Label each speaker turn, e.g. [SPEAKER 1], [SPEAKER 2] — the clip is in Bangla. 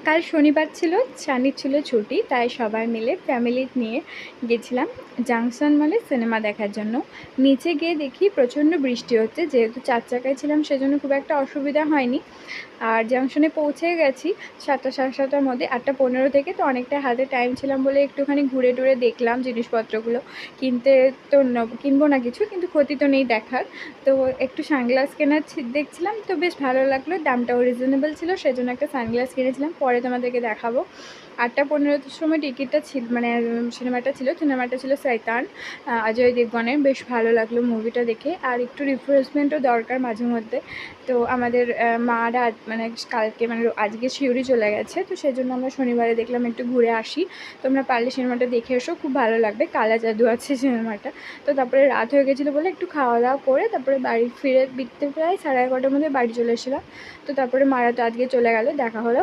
[SPEAKER 1] কাল শনিবার ছিল, শানির ছিল ছুটি, তাই সবাই মিলে ফ্যামিলি নিয়ে গেছিলাম জাংশন মলে সিনেমা দেখার জন্য। নিচে গিয়ে দেখি প্রচণ্ড বৃষ্টি হচ্ছে, যেহেতু 4 চাকায় ছিলাম সেজন্য খুব একটা অসুবিধা হয়নি। আর জাংশনে পৌঁছে গেছি 7টা সাড়ে 7টার মধ্যে, 8টা 15 থেকে, তো অনেকটা হাতে টাইম ছিলাম বলে একটুখানি ঘুরে টুরে দেখলাম জিনিসপত্রগুলো। কিনতে তো কিনবো না কিছু, কিন্তু ক্ষতি তো নেই দেখার। তো একটু সানগ্লাস কেনার দেখছিলাম, তো বেশ ভালো লাগলো, দামটাও রিজনেবল ছিল, সেজন্য একটা সানগ্লাস কিনেছিলাম, পরে তোমাদেরকে দেখাবো। 8টা 15-র সময় টিকিটটা ছিল, মানে সিনেমাটা ছিল শয়তান, অজয় দেবগনের। বেশ ভালো লাগলো মুভিটা দেখে, আর একটু রিফ্রেশমেন্টও দরকার মাঝে মধ্যে। তো আমাদের মারা মানে কালকে মানে আজকে শিউরি চলে গেছে, তো সেই জন্য আমরা শনিবারে দেখলাম একটু ঘুরে আসি। তোমরা পারলে সিনেমাটা দেখে এসো, খুব ভালো লাগবে, কালা জাদু আছে সিনেমাটা। তো তারপরে রাত হয়ে গেছিলো বলে একটু খাওয়া দাওয়া করে তারপরে বাড়ি ফিরতে প্রায় 11:30টার মধ্যে বাড়ি চলে এসেছিলাম। তো তারপরে মারা তো আজকে চলে গেল, দেখা হলো